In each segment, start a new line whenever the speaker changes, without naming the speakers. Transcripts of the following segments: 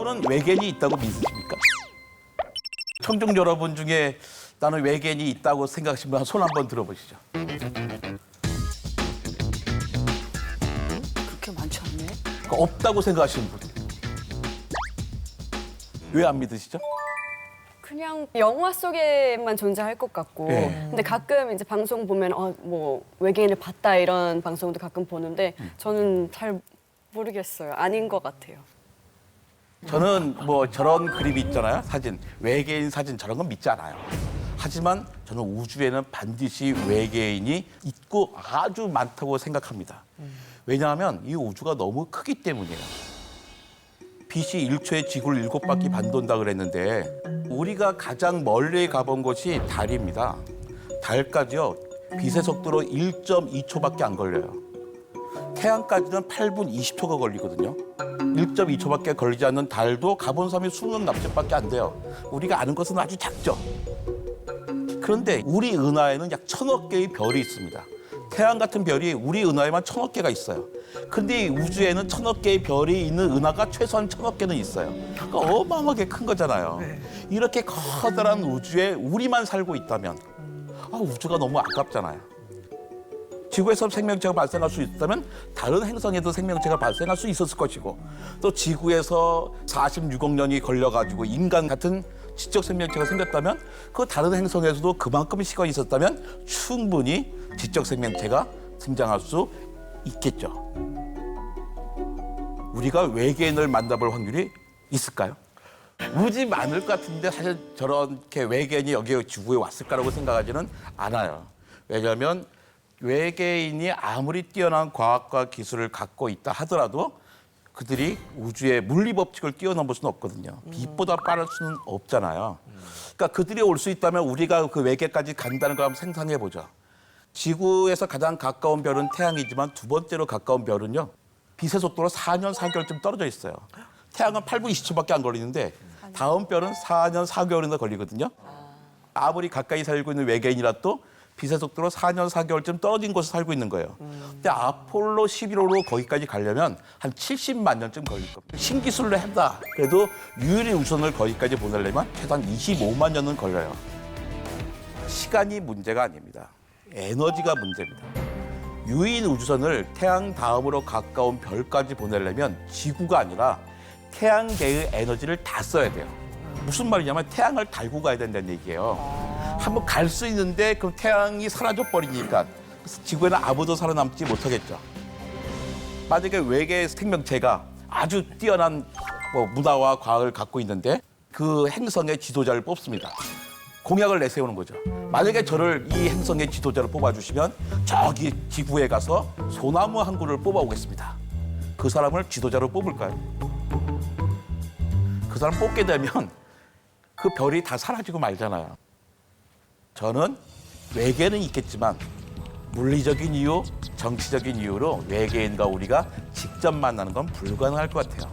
여러분은 외계인이 있다고 믿으십니까? 청중 여러분 중에 나는 외계인이 있다고 생각하시는 분 손 한번 들어보시죠.
그렇게 많지 않네.
그러니까 없다고 생각하시는 분. 왜 안 믿으시죠?
그냥 영화 속에만 존재할 것 같고
네.
근데 가끔 이제 방송 보면 뭐 외계인을 봤다 이런 방송도 가끔 보는데 저는 잘 모르겠어요. 아닌 것 같아요.
저는 뭐 저런 그림이 있잖아요. 사진. 외계인 사진 저런 건 믿지 않아요. 하지만 저는 우주에는 반드시 외계인이 있고 아주 많다고 생각합니다. 왜냐하면 이 우주가 너무 크기 때문이에요. 빛이 1초에 지구를 7바퀴 반돈다 그랬는데 우리가 가장 멀리 가본 곳이 달입니다. 달까지요. 빛의 속도로 1.2초밖에 안 걸려요. 태양까지는 8분 20초가 걸리거든요. 1.2초밖에 걸리지 않는 달도 가본 사람이 20납작밖에 안 돼요. 우리가 아는 것은 아주 작죠. 그런데 우리 은하에는 약 1000억 개의 별이 있습니다. 태양 같은 별이 우리 은하에만 1000억 개가 있어요. 근데 이 우주에는 1000억 개의 별이 있는 은하가 최소한 1000억 개는 있어요. 그러니까 어마어마하게 큰 거잖아요. 이렇게 커다란 우주에 우리만 살고 있다면 우주가 너무 아깝잖아요. 지구에서 생명체가 발생할 수 있다면 다른 행성에도 생명체가 발생할 수 있었을 것이고 또 지구에서 46억 년이 걸려가지고 인간 같은 지적 생명체가 생겼다면 그 다른 행성에서도 그만큼의 시간이 있었다면 충분히 지적 생명체가 등장할 수 있겠죠. 우리가 외계인을 만나볼 확률이 있을까요? 무지 많을 것 같은데 사실 저렇게 외계인이 여기 지구에 왔을까라고 생각하지는 않아요. 왜냐하면 외계인이 아무리 뛰어난 과학과 기술을 갖고 있다 하더라도 그들이 우주의 물리 법칙을 뛰어넘을 수는 없거든요. 빛보다 빠를 수는 없잖아요. 그러니까 그들이 올 수 있다면 우리가 그 외계까지 간다는 걸 한번 상상해 보죠. 지구에서 가장 가까운 별은 태양이지만 두 번째로 가까운 별은요. 빛의 속도로 4년 4개월쯤 떨어져 있어요. 태양은 8분 20초밖에 안 걸리는데 다음 별은 4년 4개월이나 걸리거든요. 아무리 가까이 살고 있는 외계인이라도 빛의 속도로 4년 4개월쯤 떨어진 곳에 살고 있는 거예요. 근데 아폴로 11호로 거기까지 가려면 한 70만 년쯤 걸릴 겁니다. 신기술로 한다. 그래도 유인의 우선을 거기까지 보내려면 최소한 25만 년은 걸려요. 시간이 문제가 아닙니다. 에너지가 문제입니다. 유인 우주선을 태양 다음으로 가까운 별까지 보내려면 지구가 아니라 태양계의 에너지를 다 써야 돼요. 무슨 말이냐면 태양을 달고 가야 된다는 얘기예요. 한번 갈 수 있는데 그럼 태양이 사라져 버리니까 지구에는 아무도 살아남지 못하겠죠. 만약에 외계 생명체가 아주 뛰어난 문화와 과학을 갖고 있는데 그 행성의 지도자를 뽑습니다. 공약을 내세우는 거죠. 만약에 저를 이 행성의 지도자로 뽑아주시면 저기 지구에 가서 소나무 한 그루를 뽑아오겠습니다. 그 사람을 지도자로 뽑을까요? 그 사람 뽑게 되면 그 별이 다 사라지고 말잖아요. 저는 외계는 있겠지만 물리적인 이유, 정치적인 이유로 외계인과 우리가 직접 만나는 건 불가능할 것 같아요.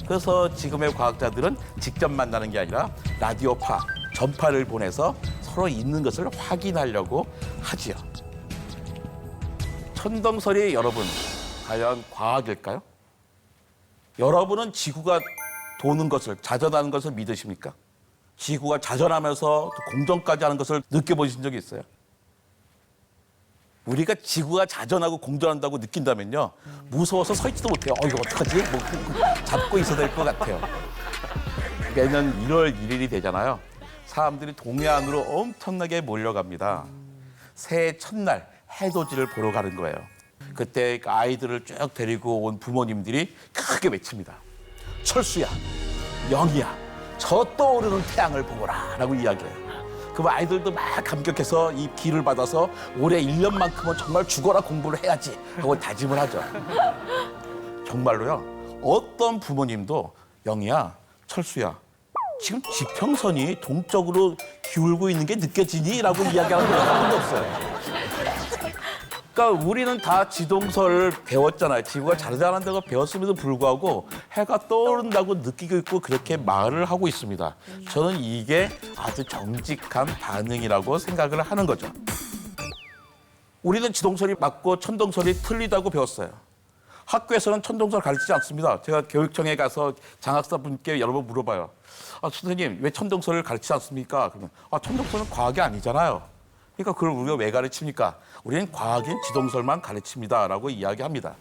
그래서 지금의 과학자들은 직접 만나는 게 아니라 라디오파, 전파를 보내서 서로 있는 것을 확인하려고 하지요. 천동설이 여러분, 과연 과학일까요? 여러분은 지구가 도는 것을, 자전하는 것을 믿으십니까? 지구가 자전하면서 공전까지 하는 것을 느껴보신 적이 있어요? 우리가 지구가 자전하고 공전한다고 느낀다면요. 무서워서 서 있지도 못해요. 이거 어떡하지? 잡고 있어야 될 것 같아요. 매년 1월 1일이 되잖아요. 사람들이 동해안으로 엄청나게 몰려갑니다. 새해 첫날 해돋이를 보러 가는 거예요. 그때 아이들을 쭉 데리고 온 부모님들이 크게 외칩니다. 철수야, 영희야, 저 떠오르는 태양을 보거라 라고 이야기해요. 그럼 아이들도 막 감격해서 이 기를 받아서 올해 1년만큼은 정말 죽어라 공부를 해야지 하고 다짐을 하죠. 정말로요. 어떤 부모님도 영희야, 철수야, 지금 지평선이 동쪽으로 기울고 있는 게 느껴지니? 라고 이야기하는 분이 한 번도 없어요. 그러니까 우리는 다 지동설을 배웠잖아요. 지구가 자전한다고 배웠음에도 불구하고 해가 떠오른다고 느끼고 있고 그렇게 말을 하고 있습니다. 저는 이게 아주 정직한 반응이라고 생각을 하는 거죠. 우리는 지동설이 맞고 천동설이 틀리다고 배웠어요. 학교에서는 천동설을 가르치지 않습니다. 제가 교육청에 가서 장학사분께 여러 번 물어봐요. 선생님, 왜 천동설을 가르치지 않습니까? 그러면 천동설은 과학이 아니잖아요. 그러니까 그걸 우리가 왜 가르칩니까? 우리는 과학인 지동설만 가르칩니다라고 이야기합니다.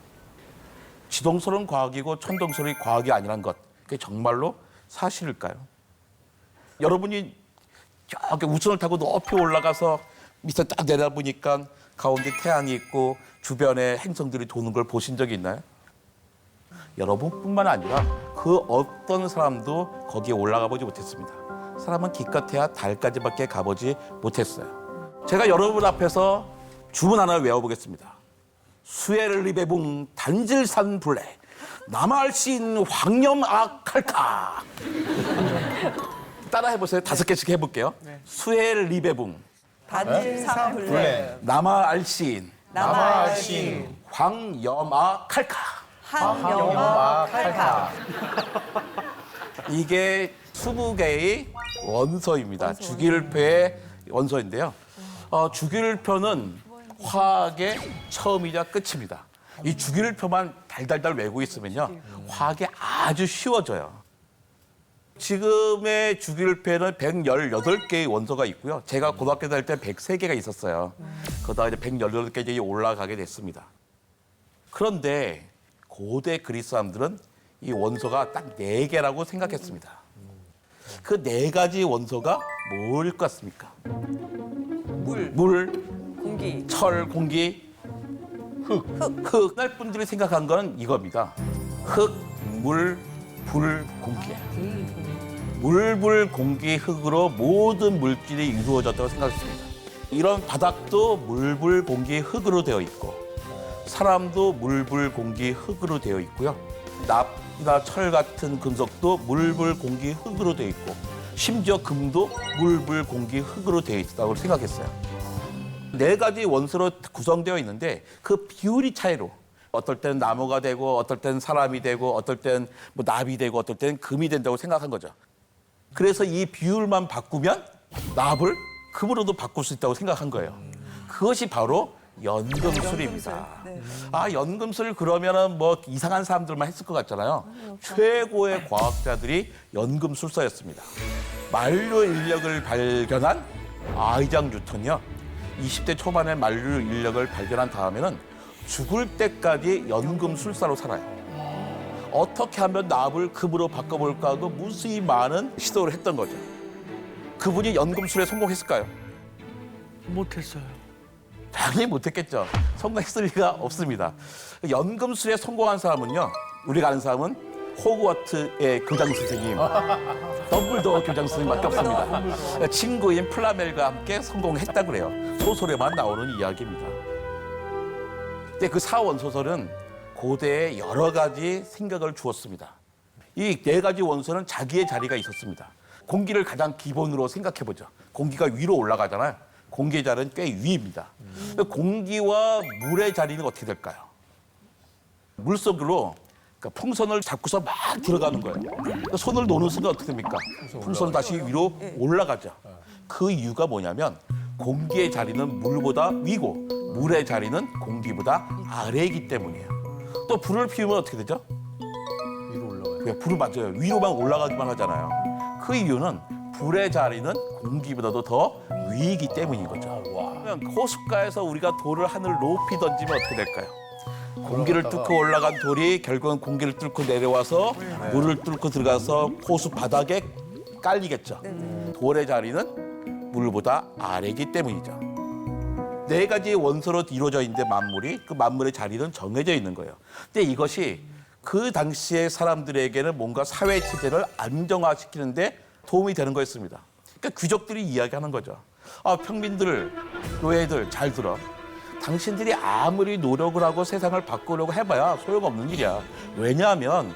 지동설은 과학이고 천동설이 과학이 아니란 것, 그게 정말로 사실일까요? 여러분이 저기 우선을 타고 높이 올라가서 밑에 딱 내려보니까 가운데 태양이 있고 주변에 행성들이 도는 걸 보신 적이 있나요? 여러분뿐만 아니라 그 어떤 사람도 거기에 올라가 보지 못했습니다. 사람은 기껏해야 달까지밖에 가보지 못했어요. 제가 여러분 앞에서 주문 하나 외워보겠습니다. 수엘리베붕 단질산 불레 남알신 황염악할카. 따라 해보세요. 5개씩 해볼게요. 수엘리베붕
단질산 불레
남알신
남아알신
황염악할카.
한영화 칼카.
이게 20개의 원소입니다. 주기율표의 원소인데요. 주기율표는 화학의 처음이자 끝입니다. 이 주기율표만 달달달 외우고 있으면요, 화학이 아주 쉬워져요. 지금의 주기율표에는 118개의 원소가 있고요. 제가 고등학교 다닐 때 103개가 있었어요. 그러다가 이제 118개까지 올라가게 됐습니다. 그런데 고대 그리스 사람들은 이 원소가 딱 4개라고 생각했습니다. 그 4가지 원소가 뭘 것 같습니까? 물,
공기.
철, 공기, 흙. 옛날 분들이 생각한 건 이겁니다. 흙, 물, 불, 공기예요. 물, 불, 공기, 흙으로 모든 물질이 이루어졌다고 생각했습니다. 이런 바닥도 물, 불, 공기, 흙으로 되어 있고 사람도 물, 불, 공기, 흙으로 되어 있고요. 납이나 철 같은 금속도 물, 불, 공기, 흙으로 되어 있고 심지어 금도 물, 불, 공기, 흙으로 되어 있다고 생각했어요. 4가지 원소로 구성되어 있는데 그 비율이 차이로 어떨 때는 나무가 되고 어떨 때는 사람이 되고 어떨 때는 뭐 납이 되고 어떨 때는 금이 된다고 생각한 거죠. 그래서 이 비율만 바꾸면 납을 금으로도 바꿀 수 있다고 생각한 거예요. 그것이 바로 연금술입니다.
네.
연금술 그러면은 뭐 이상한 사람들만 했을 것 같잖아요. 최고의 과학자들이 연금술사였습니다. 만류 인력을 발견한 아이작 뉴턴이요. 20대 초반에 만류 인력을 발견한 다음에는 죽을 때까지 연금술사로 살아요. 어떻게 하면 납을 금으로 바꿔볼까 하고 무수히 많은 시도를 했던 거죠. 그분이 연금술에 성공했을까요?
못했어요.
당연히 못했겠죠. 성공했을 리가 없습니다. 연금술에 성공한 사람은요, 우리가 아는 사람은 호그와트의 교장 선생님, 덤블도어 교장 선생님밖에 없습니다. 친구인 플라멜과 함께 성공했다고 그래요. 소설에만 나오는 이야기입니다. 근데 그 사원소설은 고대에 여러 가지 생각을 주었습니다. 이 4가지 원소는 자기의 자리가 있었습니다. 공기를 가장 기본으로 생각해보죠. 공기가 위로 올라가잖아요. 공기의 자리는 꽤 위입니다. 공기와 물의 자리는 어떻게 될까요? 물속으로 그러니까 풍선을 잡고서 막 들어가는 거예요. 그러니까 손을 놓는 순간 어떻게 됩니까? 풍선은 다시 위로 올라가죠. 그 이유가 뭐냐면 공기의 자리는 물보다 위고 물의 자리는 공기보다 아래이기 때문이에요. 또 불을 피우면 어떻게 되죠?
위로 올라가요.
불은 맞아요. 위로만 올라가기만 하잖아요. 그 이유는 불의 자리는 공기보다도 더 위이기 때문인 거죠. 그러면 호숫가에서 우리가 돌을 하늘 높이 던지면 어떻게 될까요? 공기를 뚫고 올라간 돌이 결국은 공기를 뚫고 내려와서 물을 뚫고 들어가서 호수 바닥에 깔리겠죠. 돌의 자리는 물보다 아래이기 때문이죠. 4가지 원소로 이루어져 있는데 만물이 그 만물의 자리는 정해져 있는 거예요. 근데 이것이 그 당시의 사람들에게는 뭔가 사회 체제를 안정화시키는데 도움이 되는 거였습니다. 그러니까 귀족들이 이야기하는 거죠. 평민들, 노예들 잘 들어. 당신들이 아무리 노력을 하고 세상을 바꾸려고 해봐야 소용없는 일이야. 왜냐하면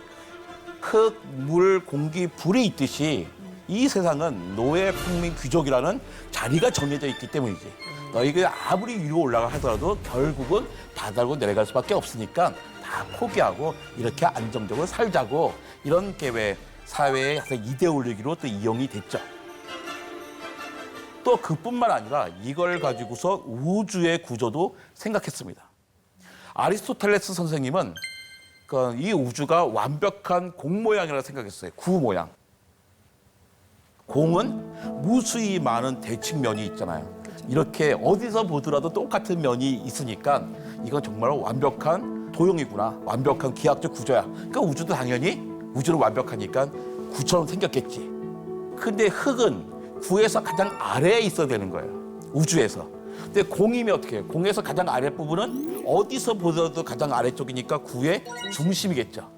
흙, 물, 공기, 불이 있듯이 이 세상은 노예, 평민, 귀족이라는 자리가 정해져 있기 때문이지. 너희가 아무리 위로 올라가 하더라도 결국은 바다로 내려갈 수밖에 없으니까 다 포기하고 이렇게 안정적으로 살자고 이런 계획, 사회의 이데올로기로 또 이용이 됐죠. 또 그뿐만 아니라 이걸 가지고서 우주의 구조도 생각했습니다. 아리스토텔레스 선생님은 그러니까 이 우주가 완벽한 공 모양이라고 생각했어요. 구 모양. 공은 무수히 많은 대칭면이 있잖아요. 이렇게 어디서 보더라도 똑같은 면이 있으니까 이건 정말 완벽한 도형이구나. 완벽한 기하학적 구조야. 그러니까 우주도 당연히 우주는 완벽하니까 구처럼 생겼겠지. 근데 흙은 구에서 가장 아래에 있어야 되는 거예요. 우주에서. 근데 공이면 어떻게 해요? 공에서 가장 아랫부분은 어디서 보더라도 가장 아래쪽이니까 구의 중심이겠죠.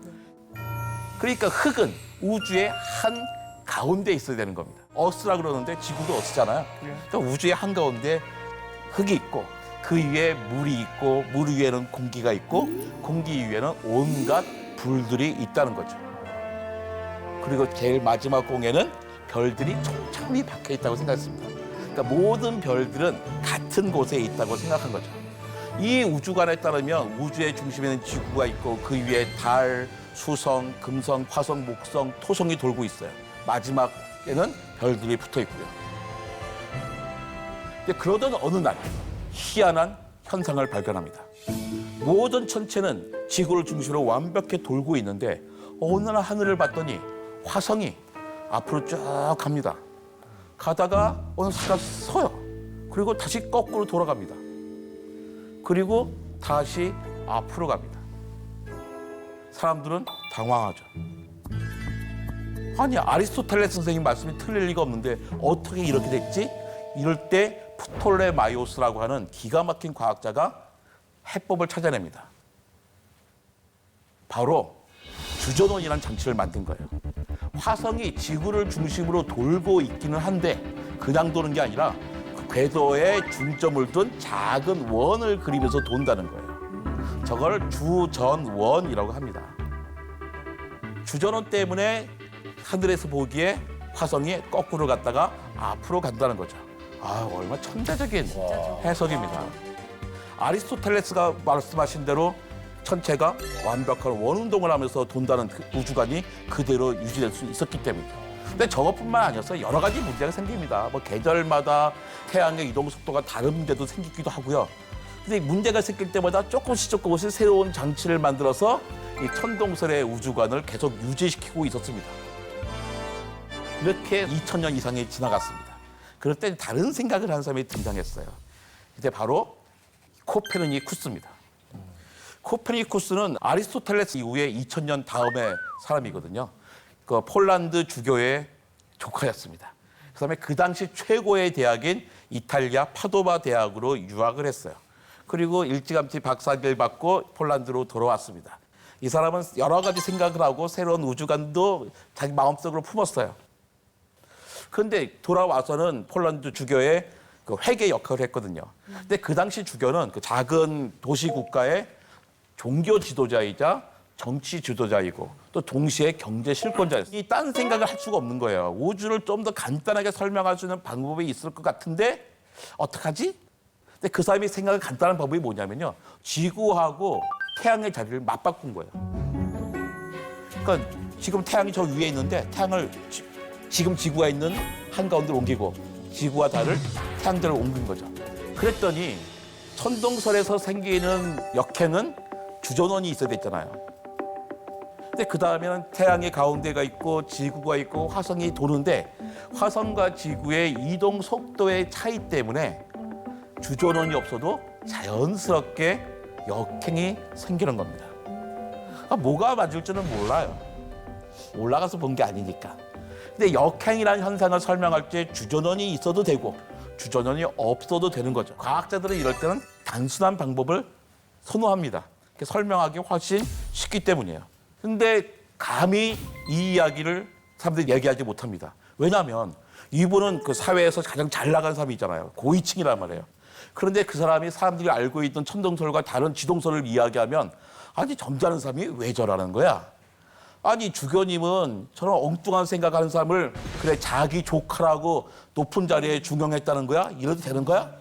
그러니까 흙은 우주의 한 가운데 있어야 되는 겁니다. 어스라 그러는데 지구도 어스잖아요. 그러니까 우주의 한가운데 흙이 있고 그 위에 물이 있고 물 위에는 공기가 있고 공기 위에는 온갖 불들이 있다는 거죠. 그리고 제일 마지막 공에는 별들이 촘촘히 박혀 있다고 생각했습니다. 그러니까 모든 별들은 같은 곳에 있다고 생각한 거죠. 이 우주관에 따르면 우주의 중심에는 지구가 있고 그 위에 달, 수성, 금성, 화성, 목성, 토성이 돌고 있어요. 마지막에는 별들이 붙어 있고요. 근데 그러던 어느 날 희한한 현상을 발견합니다. 모든 천체는 지구를 중심으로 완벽히 돌고 있는데 어느 날 하늘을 봤더니 화성이 앞으로 쭉 갑니다. 가다가 어느 순간 서요. 그리고 다시 거꾸로 돌아갑니다. 그리고 다시 앞으로 갑니다. 사람들은 당황하죠. 아니 아리스토텔레스 선생님 말씀이 틀릴 리가 없는데 어떻게 이렇게 됐지? 이럴 때 프톨레마이오스라고 하는 기가 막힌 과학자가 해법을 찾아냅니다. 바로 주전원이라는 장치를 만든 거예요. 화성이 지구를 중심으로 돌고 있기는 한데 그냥 도는 게 아니라 그 궤도에 중점을 둔 작은 원을 그리면서 돈다는 거예요. 저걸 주전원이라고 합니다. 주전원 때문에 하늘에서 보기에 화성이 거꾸로 갔다가 앞으로 간다는 거죠. 아, 얼마나 천재적인 해석입니다. 아리스토텔레스가 말씀하신 대로 천체가 완벽한 원운동을 하면서 돈다는 그 우주관이 그대로 유지될 수 있었기 때문이죠. 근데 저것뿐만 아니어서 여러 가지 문제가 생깁니다. 뭐 계절마다 태양의 이동 속도가 다른 문제도 생기기도 하고요. 근데 문제가 생길 때마다 조금씩 새로운 장치를 만들어서 이 천동설의 우주관을 계속 유지시키고 있었습니다. 이렇게 2000년 이상이 지나갔습니다. 그럴 때 다른 생각을 하는 사람이 등장했어요. 이때 바로 코페르니쿠스입니다. 코페르니쿠스는 아리스토텔레스 이후에 2000년 다음에 사람이거든요. 그 폴란드 주교의 조카였습니다. 그다음에 그 당시 최고의 대학인 이탈리아 파도바 대학으로 유학을 했어요. 그리고 일찌감치 박사학위를 받고 폴란드로 돌아왔습니다. 이 사람은 여러 가지 생각을 하고 새로운 우주관도 자기 마음속으로 품었어요. 그런데 돌아와서는 폴란드 주교의 그 회계 역할을 했거든요. 근데 그 당시 주교는 그 작은 도시 국가의 종교 지도자이자 정치 지도자이고 또 동시에 경제 실권자였어요. 이 딴 생각을 할 수가 없는 거예요. 우주를 좀 더 간단하게 설명할 수 있는 방법이 있을 것 같은데 어떡하지? 근데 그 사람이 생각한 간단한 방법이 뭐냐면요. 지구하고 태양의 자리를 맞바꾼 거예요. 그러니까 지금 태양이 저 위에 있는데 태양을 지금 지구가 있는 한가운데로 옮기고 지구와 달을 태양대로 옮긴 거죠. 그랬더니 천동설에서 생기는 역행은 주전원이 있어야 됐잖아요. 근데 그 다음에는 태양의 가운데가 있고 지구가 있고 화성이 도는데 화성과 지구의 이동 속도의 차이 때문에 주전원이 없어도 자연스럽게 역행이 생기는 겁니다. 그러니까 뭐가 맞을지는 몰라요. 올라가서 본 게 아니니까. 근데 역행이라는 현상을 설명할 때 주전원이 있어도 되고 주전원이 없어도 되는 거죠. 과학자들은 이럴 때는 단순한 방법을 선호합니다. 설명하기 훨씬 쉽기 때문이에요. 근데 감히 이 이야기를 사람들이 얘기하지 못합니다. 왜냐하면 이분은 그 사회에서 가장 잘 나간 사람이잖아요. 고위층이란 말이에요. 그런데 그 사람이 사람들이 알고 있던 천동설과 다른 지동설을 이야기하면 아니 점잖은 사람이 왜 저러는 거야? 아니 주교님은 저런 엉뚱한 생각하는 사람을 그래 자기 조카라고 높은 자리에 중용했다는 거야? 이래도 되는 거야?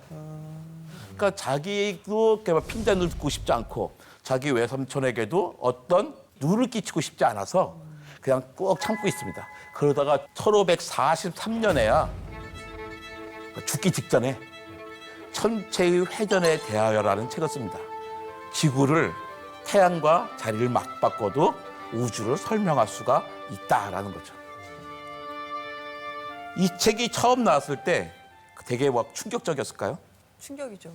그러니까 자기도 핀잔을 듣고 싶지 않고 자기 외삼촌에게도 어떤 누를 끼치고 싶지 않아서 그냥 꾹 참고 있습니다. 그러다가 1543년에야 죽기 직전에 천체의 회전에 대하여라는 책을 씁니다. 지구를 태양과 자리를 막 바꿔도 우주를 설명할 수가 있다라는 거죠. 이 책이 처음 나왔을 때 되게 막 충격적이었을까요?
충격이죠.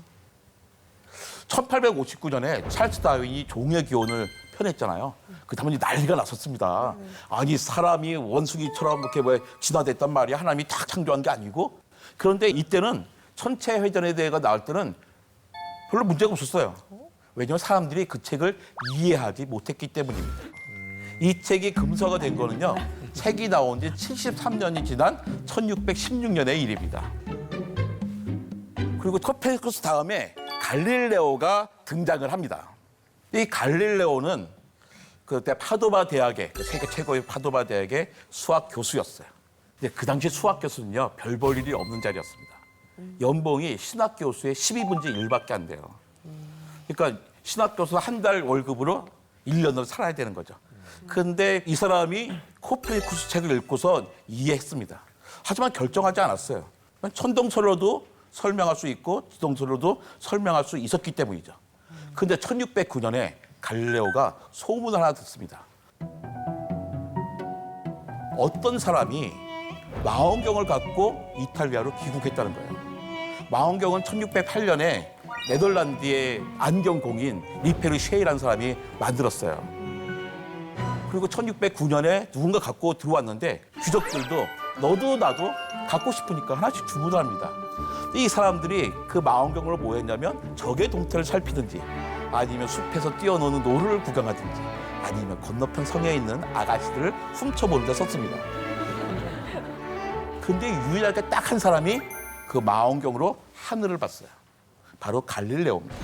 1859년에 찰스 다윈이 종의 기원을 펴냈잖아요. 그 다음에 난리가 났었습니다. 아니 사람이 원숭이처럼 이렇게 뭐 진화됐단 말이야. 하나님이 탁 창조한 게 아니고. 그런데 이때는 천체 회전에 대해가 나올 때는 별로 문제가 없었어요. 왜냐하면 사람들이 그 책을 이해하지 못했기 때문입니다. 이 책이 금서가 된 거는요. 책이 나온 지 73년이 지난 1616년의 일입니다. 그리고 코페르니쿠스 다음에 갈릴레오가 등장을 합니다. 이 갈릴레오는 그때 파도바 대학의 세계 최고의 파도바 대학의 수학 교수였어요. 근데 그 당시 수학 교수는요 별 볼 일이 없는 자리였습니다. 연봉이 신학 교수의 12분의 1밖에 안 돼요. 그러니까 신학 교수 한 달 월급으로 1년을 살아야 되는 거죠. 근데 이 사람이 코페르니쿠스 책을 읽고서 이해했습니다. 하지만 결정하지 않았어요. 천동설로도 설명할 수 있고 지동설로도 설명할 수 있었기 때문이죠. 근데 1609년에 갈릴레오가 소문을 하나 듣습니다. 어떤 사람이 망원경을 갖고 이탈리아로 귀국했다는 거예요. 망원경은 1608년에 네덜란드의 안경공인 리페르 쉐이라는 사람이 만들었어요. 그리고 1609년에 누군가 갖고 들어왔는데 귀족들도 너도 나도 갖고 싶으니까 하나씩 주문을 합니다. 이 사람들이 그 망원경으로 뭐 했냐면 적의 동태를 살피든지 아니면 숲에서 뛰어노는 노루를 구경하든지 아니면 건너편 성에 있는 아가씨들을 훔쳐보는 데 썼습니다. 근데 유일하게 딱 한 사람이 그 망원경으로 하늘을 봤어요. 바로 갈릴레오입니다.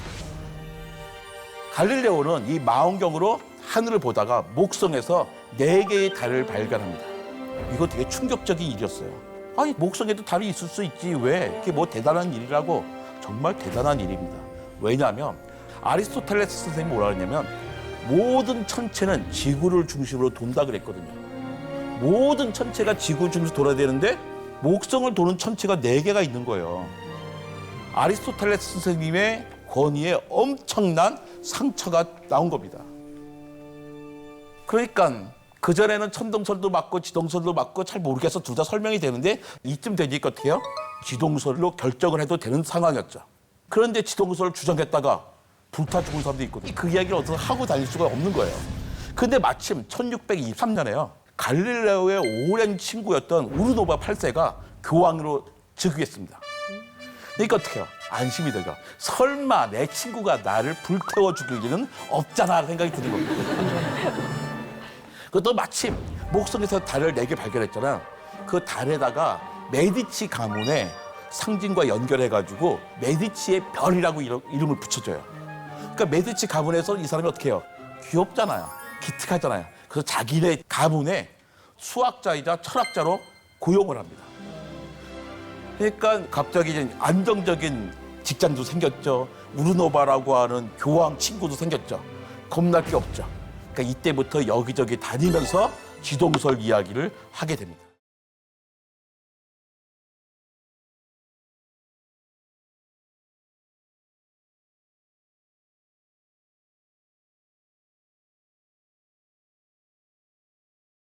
갈릴레오는 이 망원경으로 하늘을 보다가 목성에서 4개의 달을 발견합니다. 이거 되게 충격적인 일이었어요. 아니 목성에도 달이 있을 수 있지 왜? 그게 뭐 대단한 일이라고? 정말 대단한 일입니다. 왜냐하면 아리스토텔레스 선생님이 뭐라 그랬냐면 모든 천체는 지구를 중심으로 돈다 그랬거든요. 모든 천체가 지구 중심으로 돌아야 되는데 목성을 도는 천체가 4개가 있는 거예요. 아리스토텔레스 선생님의 권위에 엄청난 상처가 나온 겁니다. 그러니까 그전에는 천동설도 맞고 지동설도 맞고 잘 모르겠어 둘 다 설명이 되는데 이쯤 되니까 어떻게 해요? 지동설로 결정을 해도 되는 상황이었죠. 그런데 지동설을 주장했다가 불타 죽은 사람도 있거든요. 그 이야기를 어디서 하고 다닐 수가 없는 거예요. 근데 마침 1623년에요. 갈릴레오의 오랜 친구였던 우르노바 8세가 교황으로 즉위했습니다. 그러니까 어떻게 해요? 안심이 되죠. 설마 내 친구가 나를 불태워 죽일 일은 없잖아 생각이 드는 겁니다. 그것도 마침 목성에서 달을 4개 발견했잖아. 그 달에다가 메디치 가문의 상징과 연결해가지고 메디치의 별이라고 이름을 붙여줘요. 그러니까 메디치 가문에서 이 사람이 어떻게 해요? 귀엽잖아요. 기특하잖아요. 그래서 자기네 가문의 수학자이자 철학자로 고용을 합니다. 그러니까 갑자기 이제 안정적인 직장도 생겼죠. 우르노바라고 하는 교황 친구도 생겼죠. 겁날 게 없죠. 그러니까 이때부터 여기저기 다니면서 지동설 이야기를 하게 됩니다.